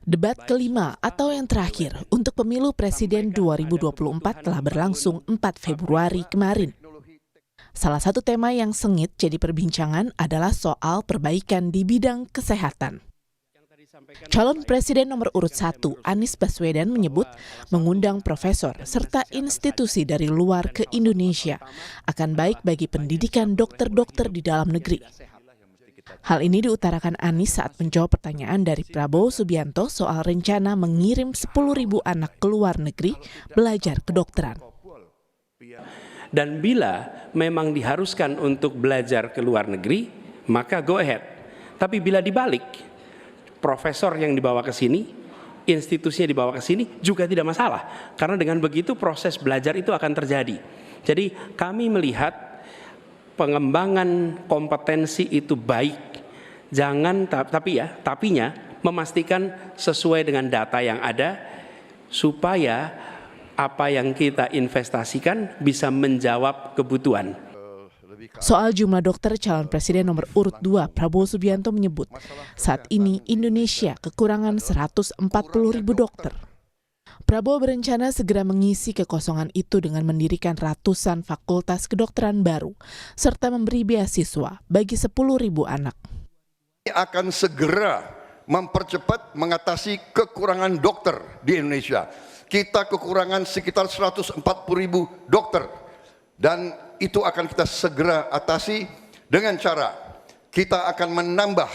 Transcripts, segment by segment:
Debat kelima atau yang terakhir untuk pemilu presiden 2024 telah berlangsung 4 Februari kemarin. Salah satu tema yang sengit jadi perbincangan adalah soal perbaikan di bidang kesehatan. Calon Presiden nomor urut 1, Anies Baswedan menyebut mengundang profesor serta institusi dari luar ke Indonesia akan baik bagi pendidikan dokter-dokter di dalam negeri. Hal ini diutarakan Anies saat menjawab pertanyaan dari Prabowo Subianto soal rencana mengirim 10.000 anak ke luar negeri belajar kedokteran. Dan bila memang diharuskan untuk belajar ke luar negeri, maka go ahead. Tapi bila dibalik, profesor yang dibawa ke sini, institusinya dibawa ke sini juga tidak masalah. Karena dengan begitu proses belajar itu akan terjadi. Jadi kami melihat pengembangan kompetensi itu baik, jangan tapinya memastikan sesuai dengan data yang ada supaya apa yang kita investasikan bisa menjawab kebutuhan. Soal jumlah dokter, calon presiden nomor urut 2 Prabowo Subianto menyebut saat ini Indonesia kekurangan 140.000 dokter. Prabowo berencana segera mengisi kekosongan itu dengan mendirikan ratusan fakultas kedokteran baru, serta memberi beasiswa bagi 10.000 anak. Akan segera mempercepat mengatasi kekurangan dokter di Indonesia. Kita kekurangan sekitar 140.000 dokter. Dan itu akan kita segera atasi dengan cara kita akan menambah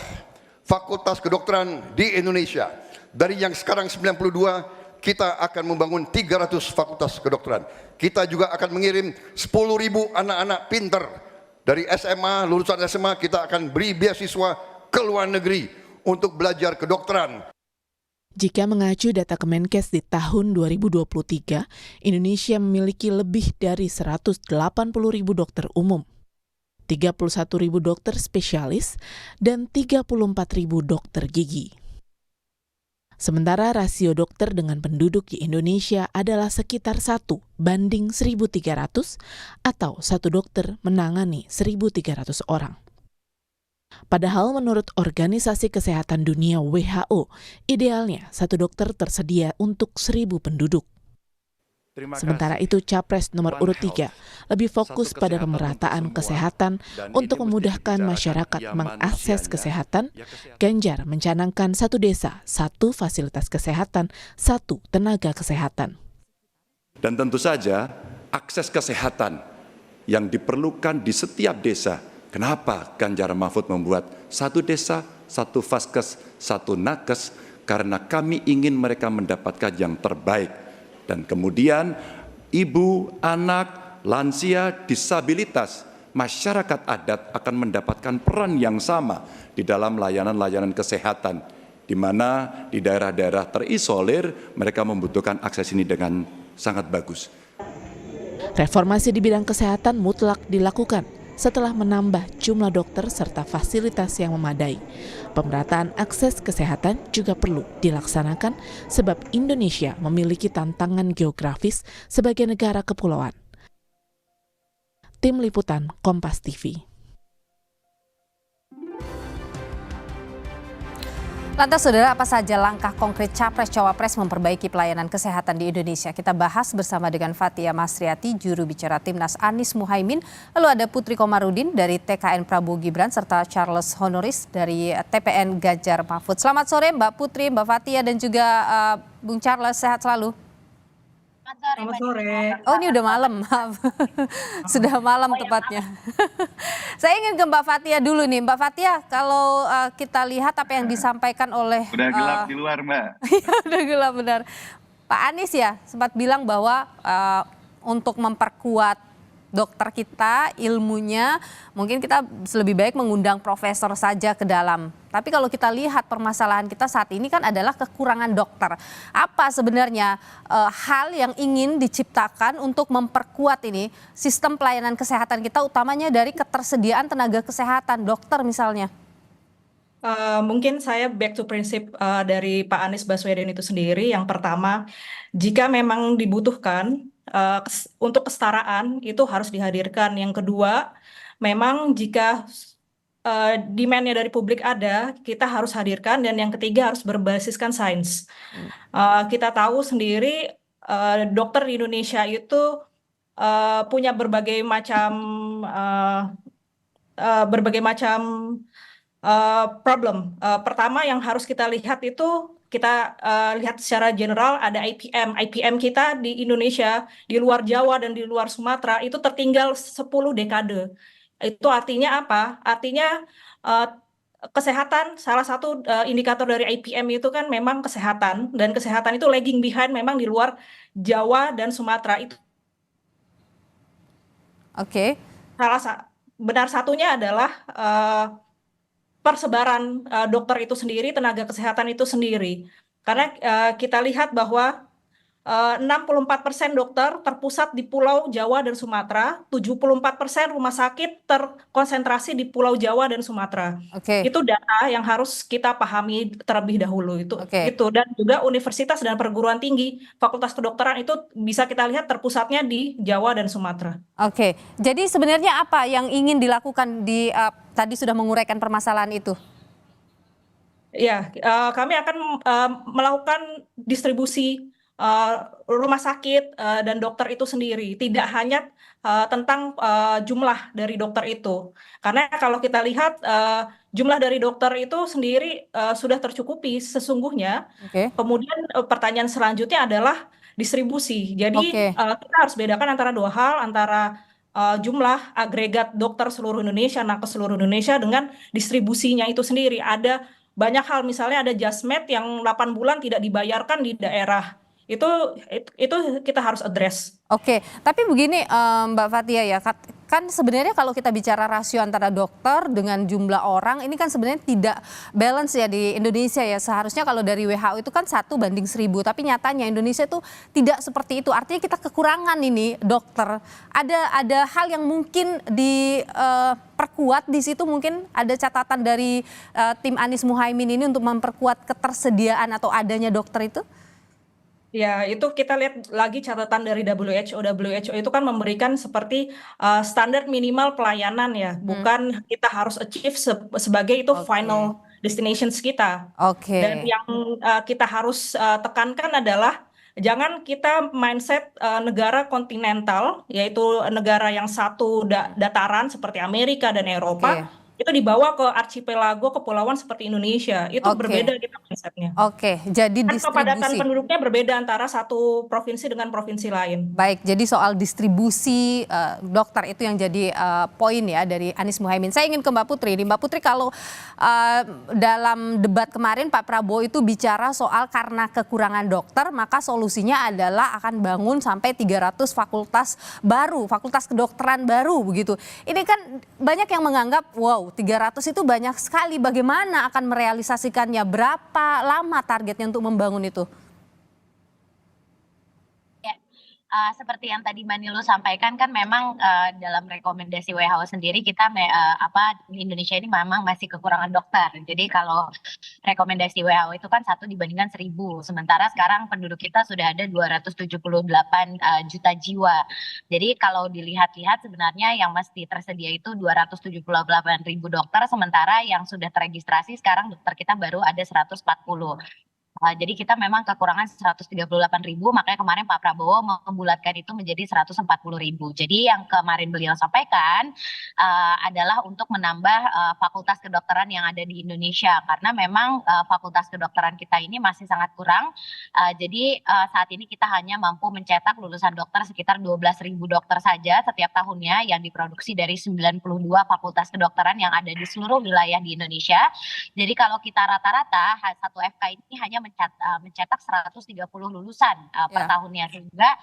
fakultas kedokteran di Indonesia. Dari yang sekarang 92, kita akan membangun 300 fakultas kedokteran. Kita juga akan mengirim 10.000 anak-anak pinter. Dari SMA, lulusan SMA, kita akan beri beasiswa ke luar negeri untuk belajar kedokteran. Jika mengacu data Kemenkes di tahun 2023, Indonesia memiliki lebih dari 180.000 dokter umum, 31.000 dokter spesialis, dan 34.000 dokter gigi. Sementara rasio dokter dengan penduduk di Indonesia adalah sekitar 1 banding 1.300 atau 1 dokter menangani 1.300 orang. Padahal menurut Organisasi Kesehatan Dunia WHO, idealnya 1 dokter tersedia untuk 1.000 penduduk. Sementara itu, Capres nomor urut 3 lebih fokus pada pemerataan kesehatan untuk memudahkan masyarakat mengakses kesehatan. Ganjar mencanangkan 1 desa, 1 fasilitas kesehatan, 1 tenaga kesehatan. Dan tentu saja akses kesehatan yang diperlukan di setiap desa. Kenapa Ganjar Mahfud membuat 1 desa, 1 vaskes, 1 nakes? Karena kami ingin mereka mendapatkan yang terbaik. Dan kemudian ibu, anak, lansia, disabilitas, masyarakat adat akan mendapatkan peran yang sama di dalam layanan-layanan kesehatan, di mana di daerah-daerah terisolir mereka membutuhkan akses ini dengan sangat bagus. Reformasi di bidang kesehatan mutlak dilakukan setelah menambah jumlah dokter serta fasilitas yang memadai. Pemerataan akses kesehatan juga perlu dilaksanakan sebab Indonesia memiliki tantangan geografis sebagai negara kepulauan. Tim Liputan Kompas TV. Lantas saudara, apa saja langkah konkret Capres-Cawapres memperbaiki pelayanan kesehatan di Indonesia? Kita bahas bersama dengan Fathia Masriati, juru bicara Timnas Anies Muhaimin. Lalu ada Putri Komarudin dari TKN Prabowo Gibran, serta Charles Honoris dari TPN Ganjar Mahfud. Selamat sore Mbak Putri, Mbak Fathia, dan juga Bung Charles, sehat selalu. Selamat sore. Oh, ini udah malam, maaf. Sudah malam tepatnya. Saya ingin ke Mbak Fathia dulu nih. Mbak Fathia, kalau kita lihat apa yang disampaikan oleh... Udah gelap di luar, Mbak. Iya, udah gelap, benar. Pak Anies ya sempat bilang bahwa untuk memperkuat dokter kita, ilmunya, mungkin kita lebih baik mengundang profesor saja ke dalam. Tapi kalau kita lihat permasalahan kita saat ini kan adalah kekurangan dokter. Apa sebenarnya hal yang ingin diciptakan untuk memperkuat ini sistem pelayanan kesehatan kita, utamanya dari ketersediaan tenaga kesehatan, dokter misalnya? Mungkin saya back to prinsip dari Pak Anies Baswedan itu sendiri. Yang pertama, jika memang dibutuhkan untuk kesetaraan itu harus dihadirkan. Yang kedua, memang jika demand-nya dari publik ada, kita harus hadirkan, dan yang ketiga harus berbasiskan sains. Kita tahu sendiri dokter di Indonesia itu punya berbagai macam problem. Pertama yang harus kita lihat itu kita lihat secara general ada IPM. IPM kita di Indonesia, di luar Jawa dan di luar Sumatera itu tertinggal 10 dekade. Itu artinya apa? Artinya kesehatan, salah satu indikator dari IPM itu kan memang kesehatan, dan kesehatan itu lagging behind memang di luar Jawa dan Sumatera. Itu Oke. benar satunya adalah persebaran dokter itu sendiri, tenaga kesehatan itu sendiri. Karena kita lihat bahwa 64% dokter terpusat di Pulau Jawa dan Sumatera, 74% rumah sakit terkonsentrasi di Pulau Jawa dan Sumatera. Oke. Itu data yang harus kita pahami terlebih dahulu itu. Oke. Dan juga universitas dan perguruan tinggi, fakultas kedokteran itu bisa kita lihat terpusatnya di Jawa dan Sumatera. Oke. Jadi sebenarnya apa yang ingin dilakukan di tadi sudah menguraikan permasalahan itu? Ya, kami akan melakukan distribusi rumah sakit dan dokter itu sendiri, tidak hanya tentang jumlah dari dokter itu. Karena kalau kita lihat jumlah dari dokter itu sendiri sudah tercukupi sesungguhnya. Oke. Kemudian pertanyaan selanjutnya adalah distribusi. Jadi Oke. kita harus bedakan antara dua hal, antara jumlah agregat dokter seluruh Indonesia, nakes seluruh Indonesia, dengan distribusinya itu sendiri. Ada banyak hal, misalnya ada Jasmed yang 8 bulan tidak dibayarkan di daerah. Itu kita harus address. Oke, tapi begini Mbak Fathia ya, kan sebenarnya kalau kita bicara rasio antara dokter dengan jumlah orang, ini kan sebenarnya tidak balance ya di Indonesia ya. Seharusnya kalau dari WHO itu kan 1:1000, tapi nyatanya Indonesia itu tidak seperti itu. Artinya kita kekurangan ini dokter. Ada hal yang mungkin diperkuat di situ, mungkin ada catatan dari tim Anies Muhaimin ini untuk memperkuat ketersediaan atau adanya dokter itu? Ya, itu kita lihat lagi catatan dari WHO. WHO itu kan memberikan seperti standar minimal pelayanan ya, bukan kita harus achieve sebagai itu Oke. final destinations kita. Oke. Dan yang kita harus tekankan adalah jangan kita mindset negara kontinental, yaitu negara yang satu dataran seperti Amerika dan Eropa, itu dibawa ke archipelago kepulauan seperti Indonesia. Itu Oke. berbeda kita mindsetnya. Oke, jadi Kan kepadatan distribusi. penduduknya berbeda antara satu provinsi dengan provinsi lain. Baik, jadi soal distribusi dokter itu yang jadi poin ya dari Anies Muhaimin. Saya ingin ke Mbak Putri. Mbak Putri, kalau dalam debat kemarin Pak Prabowo itu bicara soal karena kekurangan dokter, maka solusinya adalah akan bangun sampai 300 fakultas baru, fakultas kedokteran baru begitu. Ini kan banyak yang menganggap, wow, 300 itu banyak sekali. Bagaimana akan merealisasikannya? Berapa lama targetnya untuk membangun itu? Seperti yang tadi Mbak Nilu sampaikan, kan memang dalam rekomendasi WHO sendiri kita di Indonesia ini memang masih kekurangan dokter. Jadi kalau rekomendasi WHO itu kan 1 dibandingkan 1000, sementara sekarang penduduk kita sudah ada 278 juta jiwa. Jadi kalau dilihat-lihat sebenarnya yang mesti tersedia itu 278.000 dokter, sementara yang sudah terregistrasi sekarang dokter kita baru ada 140. Jadi kita memang kekurangan 138.000, makanya kemarin Pak Prabowo membulatkan itu menjadi 140.000. Jadi yang kemarin beliau sampaikan adalah untuk menambah fakultas kedokteran yang ada di Indonesia, karena memang fakultas kedokteran kita ini masih sangat kurang. Jadi saat ini kita hanya mampu mencetak lulusan dokter sekitar 12.000 dokter saja setiap tahunnya yang diproduksi dari 92 fakultas kedokteran yang ada di seluruh wilayah di Indonesia. Jadi kalau kita rata-rata satu FK ini hanya mencetak 130 lulusan per tahunnya, sehingga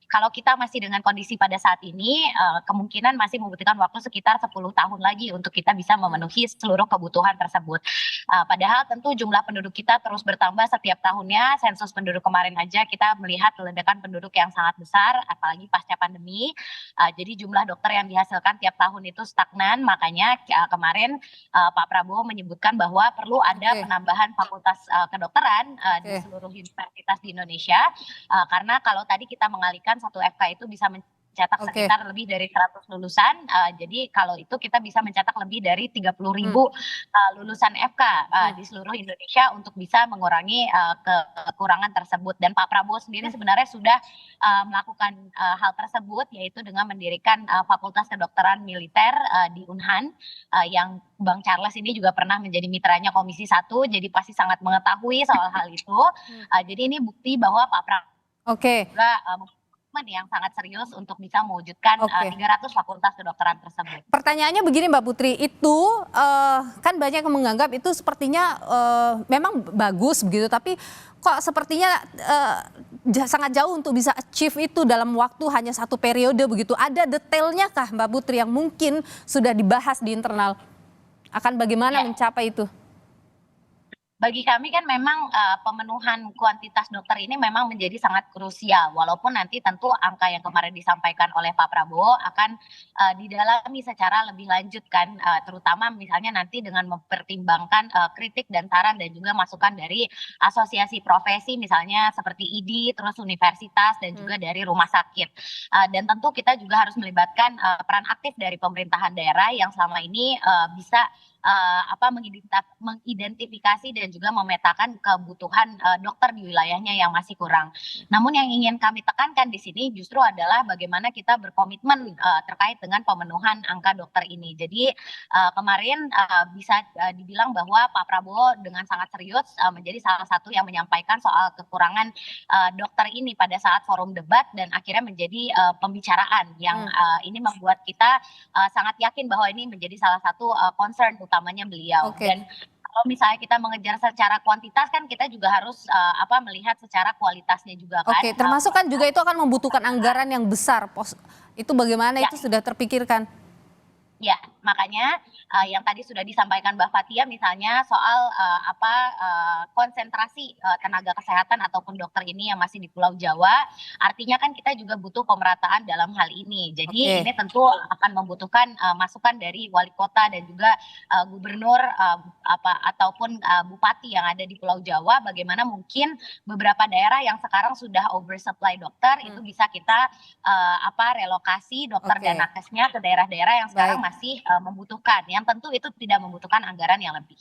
kalau kita masih dengan kondisi pada saat ini, kemungkinan masih membutuhkan waktu sekitar 10 tahun lagi untuk kita bisa memenuhi seluruh kebutuhan tersebut. Padahal tentu jumlah penduduk kita terus bertambah setiap tahunnya. Sensus penduduk kemarin aja kita melihat ledakan penduduk yang sangat besar, apalagi pasca pandemi. Jadi jumlah dokter yang dihasilkan tiap tahun itu stagnan, makanya kemarin Pak Prabowo menyebutkan bahwa perlu ada penambahan fakultas kedokteran di seluruh universitas di Indonesia. Karena kalau tadi kita mengalihkan satu FK itu bisa mencetak Oke. sekitar lebih dari 100 lulusan. Jadi kalau itu kita bisa mencetak lebih dari 30.000 lulusan FK di seluruh Indonesia untuk bisa mengurangi kekurangan tersebut. Dan Pak Prabowo sendiri sebenarnya sudah melakukan hal tersebut, yaitu dengan mendirikan Fakultas Kedokteran Militer di Unhan, yang Bang Charles ini juga pernah menjadi mitranya Komisi 1, jadi pasti sangat mengetahui soal hal itu. Jadi ini bukti bahwa Pak Prabowo Oke. juga yang sangat serius untuk bisa mewujudkan Oke. 300 fakultas kedokteran tersebut. Pertanyaannya begini Mbak Putri, itu kan banyak yang menganggap itu sepertinya memang bagus begitu, tapi kok sepertinya sangat jauh untuk bisa achieve itu dalam waktu hanya 1 periode begitu. Ada detailnya kah Mbak Putri yang mungkin sudah dibahas di internal? Akan bagaimana mencapai itu? Bagi kami kan memang pemenuhan kuantitas dokter ini memang menjadi sangat krusial, walaupun nanti tentu angka yang kemarin disampaikan oleh Pak Prabowo akan didalami secara lebih lanjut kan, terutama misalnya nanti dengan mempertimbangkan kritik dan saran dan juga masukan dari asosiasi profesi misalnya seperti ID, terus universitas dan juga dari rumah sakit. Dan tentu kita juga harus melibatkan peran aktif dari pemerintahan daerah yang selama ini bisa mengidentifikasi dan juga memetakan kebutuhan dokter di wilayahnya yang masih kurang. Namun yang ingin kami tekankan di sini justru adalah bagaimana kita berkomitmen terkait dengan pemenuhan angka dokter ini. Jadi kemarin bisa dibilang bahwa Pak Prabowo dengan sangat serius menjadi salah satu yang menyampaikan soal kekurangan dokter ini pada saat forum debat, dan akhirnya menjadi pembicaraan yang ini membuat kita sangat yakin bahwa ini menjadi salah satu concern utamanya beliau. Oke. Dan kalau misalnya kita mengejar secara kuantitas kan kita juga harus melihat secara kualitasnya juga kan. Oke, termasuk kan juga itu akan membutuhkan anggaran yang besar. Itu bagaimana itu sudah terpikirkan? Ya, makanya yang tadi sudah disampaikan Mbak Fathia misalnya soal konsentrasi tenaga kesehatan ataupun dokter ini yang masih di Pulau Jawa, artinya kan kita juga butuh pemerataan dalam hal ini. Jadi ini tentu akan membutuhkan masukan dari wali kota dan juga gubernur ataupun bupati yang ada di Pulau Jawa, bagaimana mungkin beberapa daerah yang sekarang sudah oversupply dokter itu bisa kita relokasi dokter dan nakesnya ke daerah-daerah yang sekarang masih membutuhkan, yang tentu itu tidak membutuhkan anggaran yang lebih.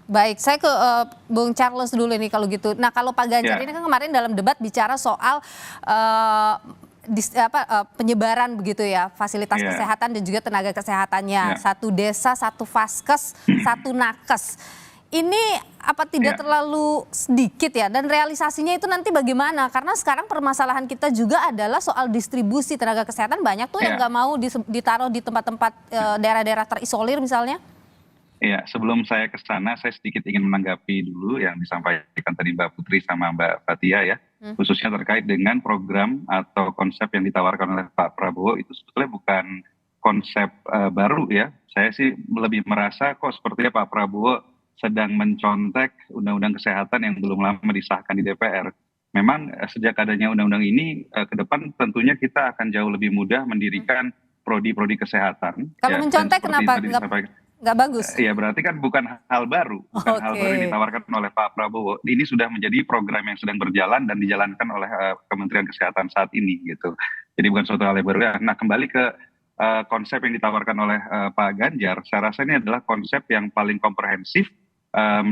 Baik, saya ke Bung Charles dulu nih kalau gitu. Nah kalau Pak Ganjar ini kan kemarin dalam debat bicara soal penyebaran begitu ya, fasilitas kesehatan dan juga tenaga kesehatannya. 1 desa, 1 vaskes, 1 nakes. Ini apa tidak terlalu sedikit ya, dan realisasinya itu nanti bagaimana? Karena sekarang permasalahan kita juga adalah soal distribusi tenaga kesehatan, banyak tuh yang nggak mau ditaruh di tempat-tempat daerah-daerah terisolir misalnya. Iya, sebelum saya ke sana, saya sedikit ingin menanggapi dulu yang disampaikan tadi Mbak Putri sama Mbak Fathia ya, khususnya terkait dengan program atau konsep yang ditawarkan oleh Pak Prabowo itu sebetulnya bukan konsep baru ya. Saya sih lebih merasa kok sepertinya Pak Prabowo sedang mencontek undang-undang kesehatan yang belum lama disahkan di DPR. Memang sejak adanya undang-undang ini ke depan tentunya kita akan jauh lebih mudah mendirikan prodi-prodi kesehatan. Kalau mencontek kenapa nggak bagus? Iya, berarti kan bukan hal baru, hal baru yang ditawarkan oleh Pak Prabowo. Ini sudah menjadi program yang sedang berjalan dan dijalankan oleh Kementerian Kesehatan saat ini gitu. Jadi bukan suatu hal yang baru. Nah, kembali ke konsep yang ditawarkan oleh Pak Ganjar, saya rasa ini adalah konsep yang paling komprehensif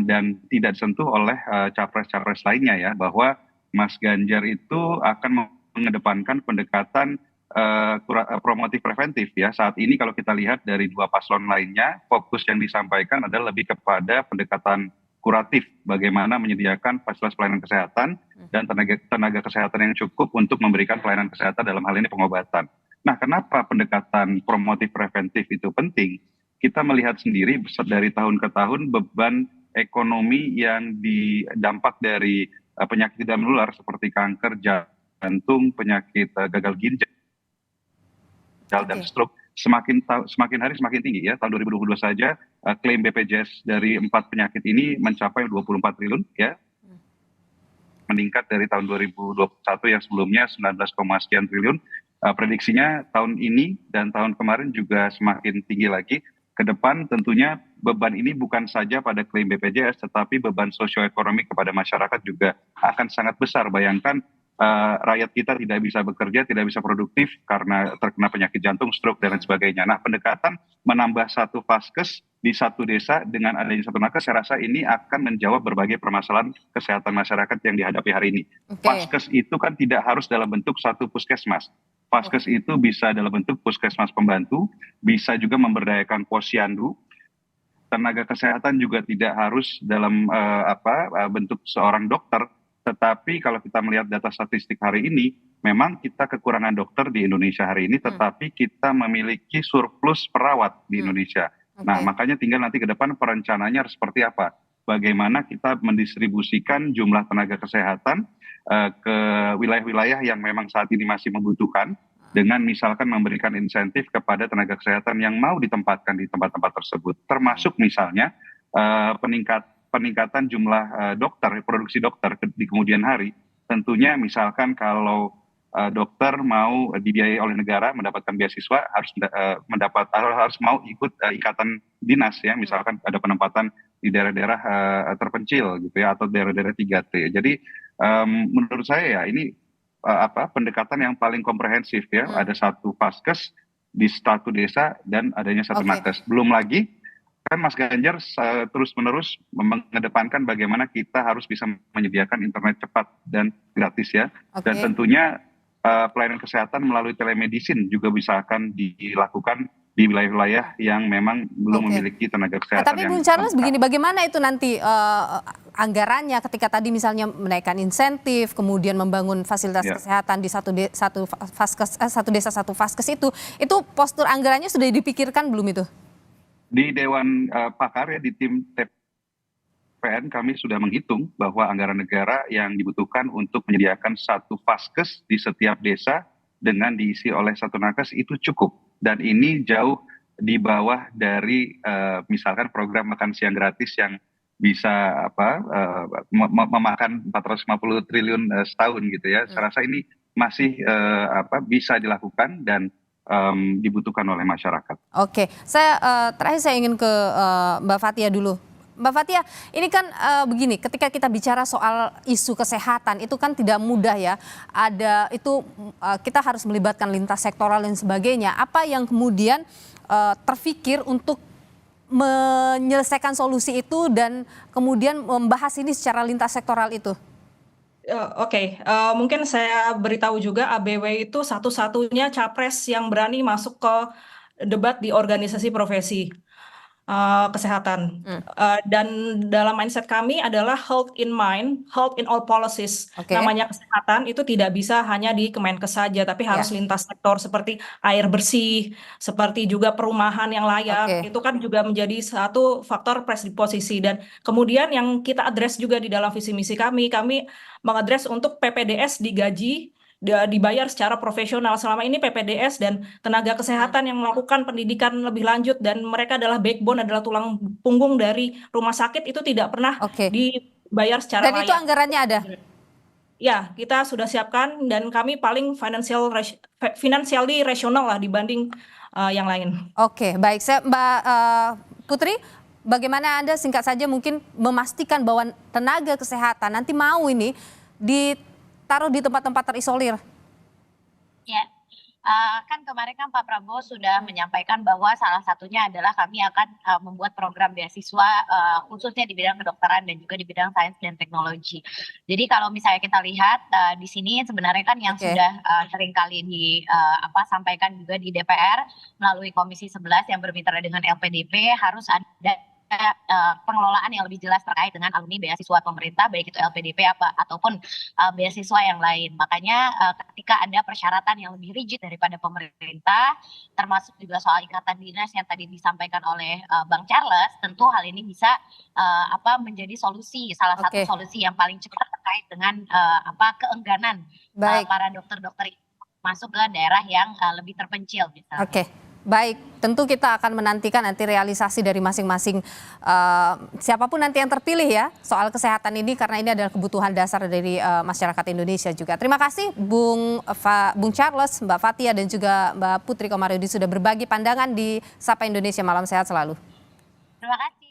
dan tidak disentuh oleh capres-capres lainnya ya, bahwa Mas Ganjar itu akan mengedepankan pendekatan promotif preventif ya. Saat ini kalau kita lihat dari 2 paslon lainnya, fokus yang disampaikan adalah lebih kepada pendekatan kuratif, bagaimana menyediakan fasilitas pelayanan kesehatan dan tenaga kesehatan yang cukup untuk memberikan pelayanan kesehatan, dalam hal ini pengobatan. Nah, kenapa pendekatan promotif preventif itu penting? Kita melihat sendiri dari tahun ke tahun beban ekonomi yang didampak dari penyakit tidak menular seperti kanker, jantung, penyakit gagal ginjal dan stroke semakin hari semakin tinggi ya. Tahun 2022 saja klaim BPJS dari 4 penyakit ini mencapai 24 triliun ya. Meningkat dari tahun 2021 yang sebelumnya 19, sekian triliun. Prediksinya tahun ini dan tahun kemarin juga semakin tinggi lagi. Ke depan tentunya beban ini bukan saja pada klaim BPJS, tetapi beban sosioekonomi kepada masyarakat juga akan sangat besar. Bayangkan rakyat kita tidak bisa bekerja, tidak bisa produktif karena terkena penyakit jantung, stroke, dan lain sebagainya. Nah, pendekatan menambah satu vaskes di satu desa dengan adanya satu nakes, saya rasa ini akan menjawab berbagai permasalahan kesehatan masyarakat yang dihadapi hari ini. Vaskes itu kan tidak harus dalam bentuk satu puskesmas. Vaskes itu bisa dalam bentuk puskesmas pembantu, bisa juga memberdayakan posyandu. Tenaga kesehatan juga tidak harus dalam bentuk seorang dokter. Tetapi kalau kita melihat data statistik hari ini, memang kita kekurangan dokter di Indonesia hari ini, tetapi kita memiliki surplus perawat di Indonesia. Nah, makanya tinggal nanti ke depan perencanaannya harus seperti apa. Bagaimana kita mendistribusikan jumlah tenaga kesehatan ke wilayah-wilayah yang memang saat ini masih membutuhkan, dengan misalkan memberikan insentif kepada tenaga kesehatan yang mau ditempatkan di tempat-tempat tersebut. Termasuk misalnya peningkatan jumlah dokter, produksi dokter di kemudian hari. Tentunya misalkan kalau dokter mau dibiayai oleh negara mendapatkan beasiswa harus mau ikut ikatan dinas ya, misalkan ada penempatan di daerah-daerah terpencil gitu ya, atau daerah-daerah 3T. Jadi menurut saya ya ini pendekatan yang paling komprehensif ya. Ada satu vaskes di satu desa dan adanya satu nakes. Belum lagi kan Mas Ganjar terus-menerus mengedepankan bagaimana kita harus bisa menyediakan internet cepat dan gratis ya. Dan tentunya pelayanan kesehatan melalui telemedicine juga bisa akan dilakukan di wilayah-wilayah yang memang belum memiliki tenaga kesehatan. Tapi Bung Charles begini, bagaimana itu nanti anggarannya ketika tadi misalnya menaikkan insentif, kemudian membangun fasilitas kesehatan di satu desa satu vaskes itu postur anggarannya sudah dipikirkan belum itu? Di Dewan Pakar ya, di tim TPN kami sudah menghitung bahwa anggaran negara yang dibutuhkan untuk menyediakan satu vaskes di setiap desa dengan diisi oleh satu nakes itu cukup. Dan ini jauh di bawah dari misalkan program makan siang gratis yang bisa memakan 450 triliun setahun gitu ya. Saya rasa ini masih bisa dilakukan dan dibutuhkan oleh masyarakat. Oke, terakhir saya ingin ke Mbak Fathia dulu. Mbak Fathia, ini kan begini, ketika kita bicara soal isu kesehatan itu kan tidak mudah ya. Kita harus melibatkan lintas sektoral dan sebagainya. Apa yang kemudian terfikir untuk menyelesaikan solusi itu dan kemudian membahas ini secara lintas sektoral itu? Mungkin saya beritahu juga ABW itu satu-satunya capres yang berani masuk ke debat di organisasi profesi kesehatan. Dan dalam mindset kami adalah health in mind, health in all policies. Namanya kesehatan itu tidak bisa hanya di Kemenkes saja, tapi harus lintas sektor seperti air bersih, seperti juga perumahan yang layak. Itu kan juga menjadi satu faktor predisposisi. Dan kemudian yang kita address juga di dalam visi misi kami mengadres untuk PPDS digaji, dibayar secara profesional. Selama ini PPDS dan tenaga kesehatan yang melakukan pendidikan lebih lanjut dan mereka adalah backbone, adalah tulang punggung dari rumah sakit itu tidak pernah dibayar secara layak. Dan itu anggarannya ada? Ya, kita sudah siapkan dan kami paling financially rasional lah dibanding yang lain. Oke, baik. Mbak Putri, bagaimana Anda singkat saja mungkin memastikan bahwa tenaga kesehatan nanti mau ini ditaruh di tempat-tempat terisolir? Ya, kan kemarin kan Pak Prabowo sudah menyampaikan bahwa salah satunya adalah kami akan membuat program beasiswa khususnya di bidang kedokteran dan juga di bidang sains dan teknologi. Jadi kalau misalnya kita lihat di sini sebenarnya kan yang sudah seringkali sampaikan juga di DPR melalui Komisi 11 yang bermitra dengan LPDP harus ada pengelolaan yang lebih jelas terkait dengan alumni beasiswa pemerintah, baik itu LPDP ataupun beasiswa yang lain. Makanya ketika ada persyaratan yang lebih rigid daripada pemerintah, termasuk juga soal ikatan dinas yang tadi disampaikan oleh Bang Charles, tentu hal ini bisa menjadi salah satu solusi yang paling cepat terkait dengan keengganan para dokter-dokter masuk ke daerah yang lebih terpencil misalnya. Baik, tentu kita akan menantikan nanti realisasi dari masing-masing siapapun nanti yang terpilih ya soal kesehatan ini, karena ini adalah kebutuhan dasar dari masyarakat Indonesia juga. Terima kasih Bung Charles, Mbak Fathia dan juga Mbak Putri Komarudin sudah berbagi pandangan di Sapa Indonesia. Malam sehat selalu. Terima kasih.